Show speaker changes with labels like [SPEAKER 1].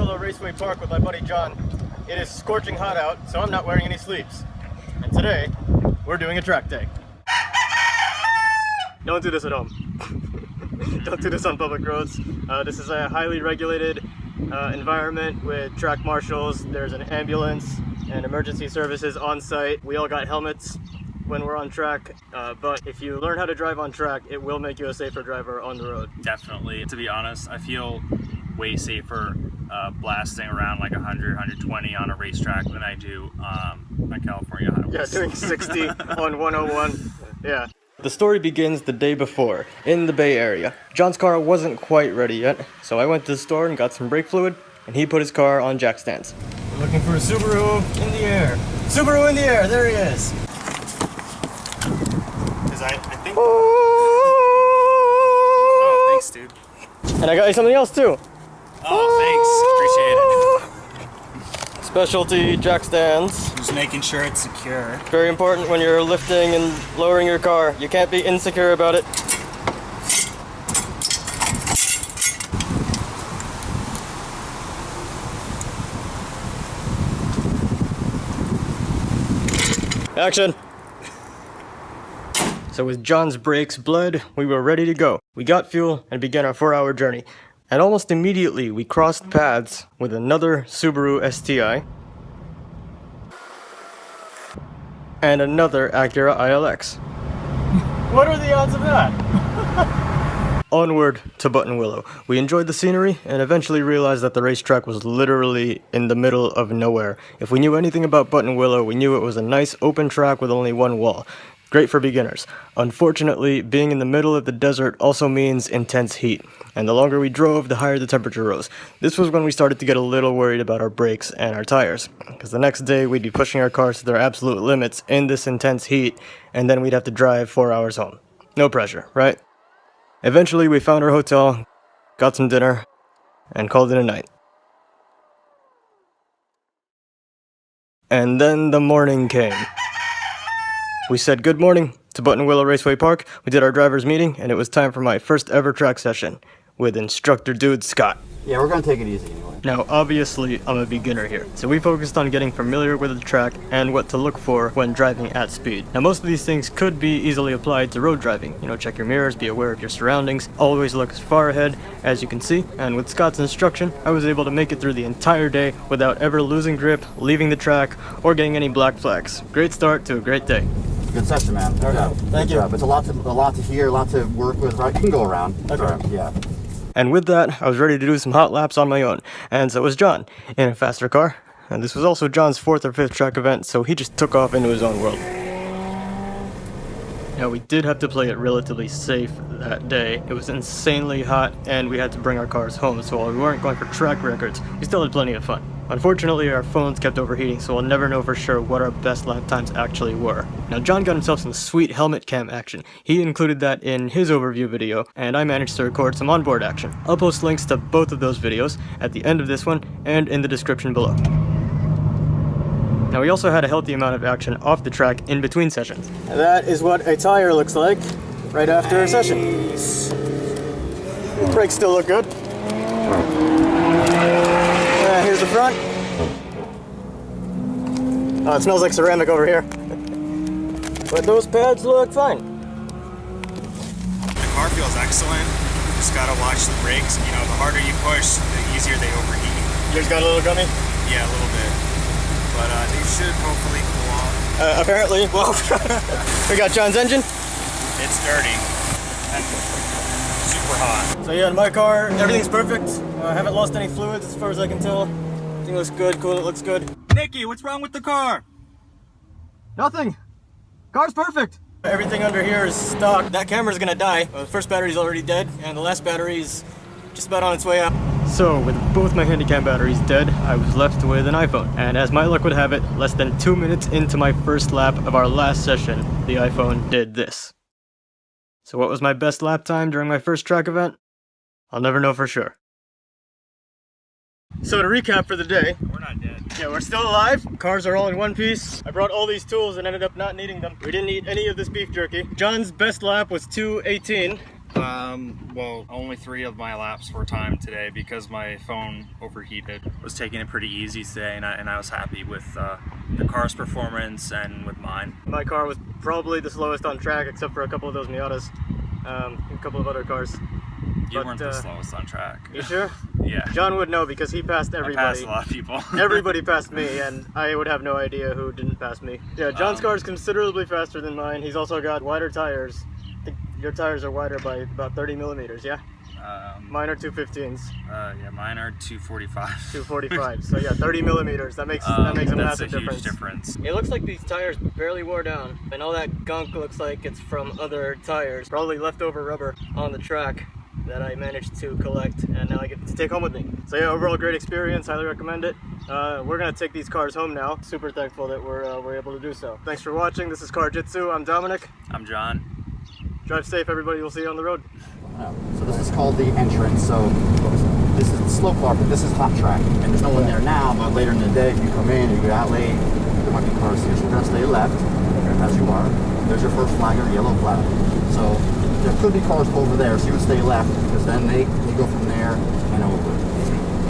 [SPEAKER 1] Buttonwillow Raceway Park with my buddy John. It is scorching hot out, so I'm not wearing any sleeves. And today, we're doing a track day. Don't do this at home. Don't do this on public roads. This is a highly regulated environment with track marshals. There's an ambulance and emergency services on site. We all got helmets when we're on track, but if you learn how to drive on track, it will make you a safer driver on the road.
[SPEAKER 2] Definitely. To be honest, I feel way safer blasting around like 100, 120 on a racetrack than I do on California highways.
[SPEAKER 1] Yeah, doing 60 on 101. Yeah. The story begins the day before, in the Bay Area. John's car wasn't quite ready yet, so I went to the store and got some brake fluid, and he put his car on jack stands. We're looking for a Subaru in the air. Subaru in the air, there he is.
[SPEAKER 2] Because I think... Oh, thanks, dude.
[SPEAKER 1] And I got you something else too.
[SPEAKER 2] Oh, thanks. Appreciate it.
[SPEAKER 1] Specialty jack stands.
[SPEAKER 2] Just making sure it's secure.
[SPEAKER 1] Very important when you're lifting and lowering your car. You can't be insecure about it. Action! So with John's brakes bled, we were ready to go. We got fuel and began our 4-hour journey. And almost immediately we crossed paths with another Subaru STI and another Acura ILX. What are the odds of that? Onward to Buttonwillow. We enjoyed the scenery and eventually realized that the racetrack was literally in the middle of nowhere. If we knew anything about Buttonwillow, we knew it was a nice open track with only one wall. Great for beginners. Unfortunately, being in the middle of the desert also means intense heat, and the longer we drove, the higher the temperature rose. This was when we started to get a little worried about our brakes and our tires, because the next day we'd be pushing our cars to their absolute limits in this intense heat, and then we'd have to drive 4 hours home. No pressure, right? Eventually we found our hotel, got some dinner, and called it a night. And then the morning came. We said good morning to Buttonwillow Raceway Park, we did our driver's meeting, and it was time for my first ever track session with instructor dude Scott.
[SPEAKER 3] Yeah, we're gonna take it easy anyway.
[SPEAKER 1] Now, obviously, I'm a beginner here, so we focused on getting familiar with the track and what to look for when driving at speed. Now, most of these things could be easily applied to road driving. You know, check your mirrors, be aware of your surroundings, always look as far ahead as you can see, and with Scott's instruction, I was able to make it through the entire day without ever losing grip, leaving the track, or getting any black flags. Great start to a great day.
[SPEAKER 3] Good session, man. Good job.
[SPEAKER 1] Thank you.
[SPEAKER 3] It's a lot to hear, a lot to work with. Right, you can go around.
[SPEAKER 1] Okay.
[SPEAKER 3] Yeah.
[SPEAKER 1] And with that, I was ready to do some hot laps on my own, and so was John, in a faster car. And this was also John's 4th or 5th track event, so he just took off into his own world. Now, we did have to play it relatively safe that day. It was insanely hot, and we had to bring our cars home, so while we weren't going for track records, we still had plenty of fun. Unfortunately, our phones kept overheating, so we'll never know for sure what our best lap times actually were. Now, John got himself some sweet helmet cam action. He included that in his overview video, and I managed to record some onboard action. I'll post links to both of those videos at the end of this one and in the description below. Now, we also had a healthy amount of action off the track in between sessions. And that is what a tire looks like right after a session. Brakes still look good. Here's the front. Oh, it smells like ceramic over here. But those pads look fine.
[SPEAKER 2] The car feels excellent. You just gotta watch the brakes. You know, the harder you push, the easier they overheat.
[SPEAKER 1] Yours got a little gummy?
[SPEAKER 2] Yeah, a little bit. But they should hopefully cool off.
[SPEAKER 1] Apparently. Well, we got John's engine.
[SPEAKER 2] It's dirty and super hot.
[SPEAKER 1] So yeah, in my car, everything's perfect. I haven't lost any fluids as far as I can tell. Everything looks good, cool, it looks good.
[SPEAKER 2] Nikki, what's wrong with the car?
[SPEAKER 1] Nothing. Car's perfect. Everything under here is stock. That camera's gonna die. The first battery's already dead, and the last battery's just about on its way out. So, with both my Handycam batteries dead, I was left with an iPhone. And as my luck would have it, less than 2 minutes into my first lap of our last session, the iPhone did this. So what was my best lap time during my first track event? I'll never know for sure. So to recap for the day,
[SPEAKER 2] We're not dead.
[SPEAKER 1] yeah, we're still alive. Cars are all in one piece. I brought all these tools and ended up not needing them. We didn't eat any of this beef jerky. John's best lap was 2:18.
[SPEAKER 2] Well, only 3 of my laps were timed today because my phone overheated. I was taking it pretty easy today, and I was happy with the car's performance and with mine.
[SPEAKER 1] My car was probably the slowest on track, except for a couple of those Miatas, a couple of other cars.
[SPEAKER 2] You weren't the slowest on track.
[SPEAKER 1] You sure?
[SPEAKER 2] Yeah.
[SPEAKER 1] John would know because he passed everybody.
[SPEAKER 2] I passed a lot of people.
[SPEAKER 1] Everybody passed me, and I would have no idea who didn't pass me. Yeah, John's car is considerably faster than mine. He's also got wider tires. I think your tires are wider by about 30 millimeters, yeah? Mine are 215s.
[SPEAKER 2] Yeah, mine are 245.
[SPEAKER 1] 245. So yeah, 30 millimeters. That makes a massive
[SPEAKER 2] huge difference.
[SPEAKER 1] It looks like these tires barely wore down, and all that gunk looks like it's from other tires, probably leftover rubber on the track that I managed to collect, and now I get to take home with me. So yeah, overall great experience. Highly recommend it. We're gonna take these cars home now. Super thankful that we're able to do so. Thanks for watching. This is Car Jitsu. I'm Dominic.
[SPEAKER 2] I'm John.
[SPEAKER 1] Drive safe, everybody. We'll see you on the road.
[SPEAKER 3] So this is called the entrance. So this is the slope bar, but this is hot track. And there's no one there now, but later in the day, if you come in and you get out late, there might be cars here. So we're gonna stay left, as you are. There's your first flag or yellow flag. So there could be cars over there, so you would stay left, because then they go from there